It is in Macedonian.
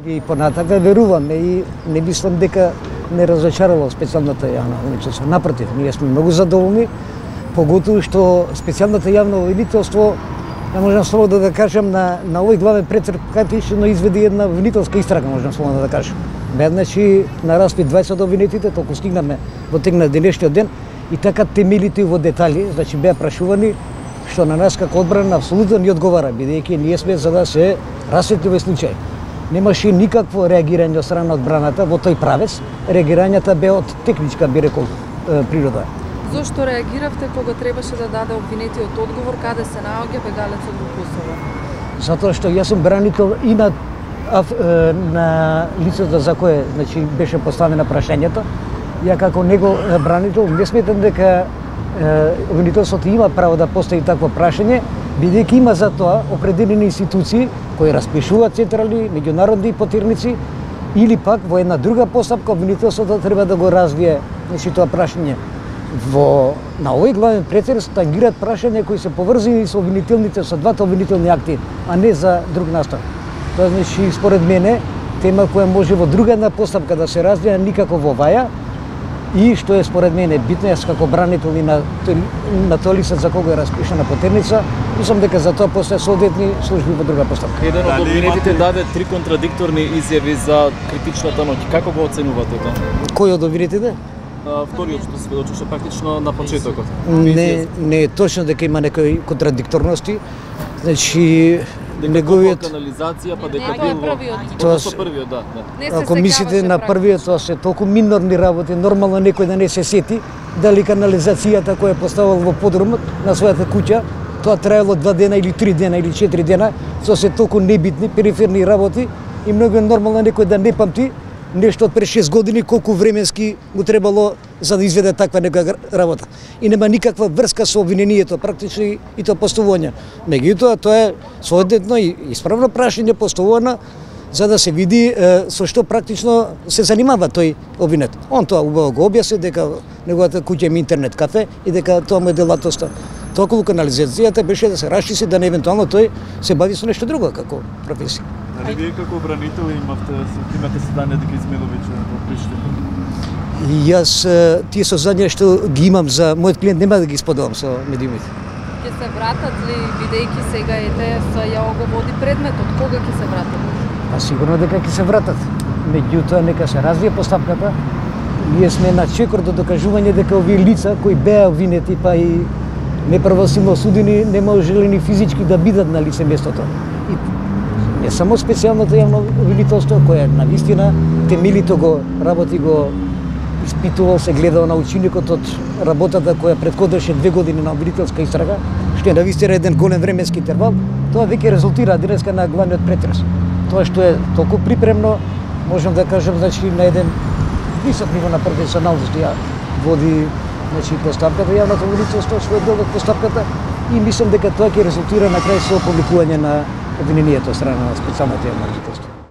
И понатака веруваме и не мислам дека не разочарало специјалната јавна обвинителство. Напротив, ние сме многу задоволни, поготово што специјалната јавно обвинителство, ја можам слободно да кажам, на овој главен практично изведи една обвинителска истрага, можам слободно да кажам. Веднаш и нарасли 20 обвинетите, толку стигнаме во тек на денешниот ден и така темелите во детали, значи беа прашувани, што на нас како одбрана апсолутно ни одговара, бидејќи ние сме за да се расветли овој случај. Немаше никакво реагирање од страна од одбраната во тој правец, реагирањата беа од техничка, би рекол, природа. Зошто реагиравте кога требаше да даде обвинетиот одговор каде се наоѓа бегалецот во Косово? Затоа што јас сум бранител и на лицето за кое значи беше поставено прашањето. Ја како него бранител не сметам дека обвинителството има право да постави такво прашање, бидејќи има за тоа определени институции кои распишуваат централни меѓународни потерници или пак во една друга постапка обвинителството треба да го развие значи тоа прашање. На овој главен претрес тангираат прашања кои се поврзани со обвинителните, со двата обвинителни акти, а не за друг настан. Тоа значи според мене тема која може во друга една постапка да се развие, никако во оваја. И што е според мене битно, јас како бранител и на тоа лице за кого е распишана потерница, мислам дека за тоа постојат соодветни служби во друга постапка. Еден од обвинетите даде 3 контрадикторни изјави за критичната ноќ. Како го оценувате тоа? Кој од обвинетите? Вториот што сведочеше практично на почетокот. Не е точно дека има некои контрадикторности. Значи неговиот канализација па дека бил првиот, да. Ако мислите на првиот, тоа се толку минорни работи, нормално некој да не се сети дали канализацијата која е поставил во подрумот на својата куќа, тоа траело 2 дена или 3 дена или 4 дена, со се толку небитни периферни работи и многу е нормално некој да не памти нешто од пред 6 години колку временски му требало за да изведе таква нека работа. И нема никаква врска со обвинението, практично и тоа поставување. Меѓутоа, тоа е соодветно и исправно прашање поставувано за да се види со што практично се занимава тој обвинет. Он тоа убаво го објасни дека неговата куќа има интернет кафе и дека тоа му е делатноста. Толку канализацијата беше да се расчисти да не евентуално тој се бави со нешто друго како професија. Али вие како бранител имате седање дека Измиловиќ во Приштина? Јас тие сознанија што ги имам за мојот клиент нема да ги споделам со медиумите. Ќе се вратат ли, бидејќи сега ЕТС ја го води предметот, кога ќе се вратат? Па сигурно дека ќе се вратат. Меѓутоа нека се развие постапката. Ние сме на чекор до докажување дека овие лица кои беа обвинети па и неправосилно осудени не можеле ни физички да бидат на лице местото. И не само специјалното јавно обвинителство кое на вистина темелито го работи, го испитувал, се гледал на ученикот од работата која претходеше 2 години на обвинителска истрага, што е на вистина еден голем временски интервал, тоа веќе резултира денеска на главниот претрес. Тоа што е толку припремно, можам да кажам, значи на еден висок ниво на професионалност ја води значи постапката јавното обвинителство, својот дел од постапката и мислам дека тоа ќе резултира на крај со опубликување на обвинението од страна на специјалното јавно обвинителство.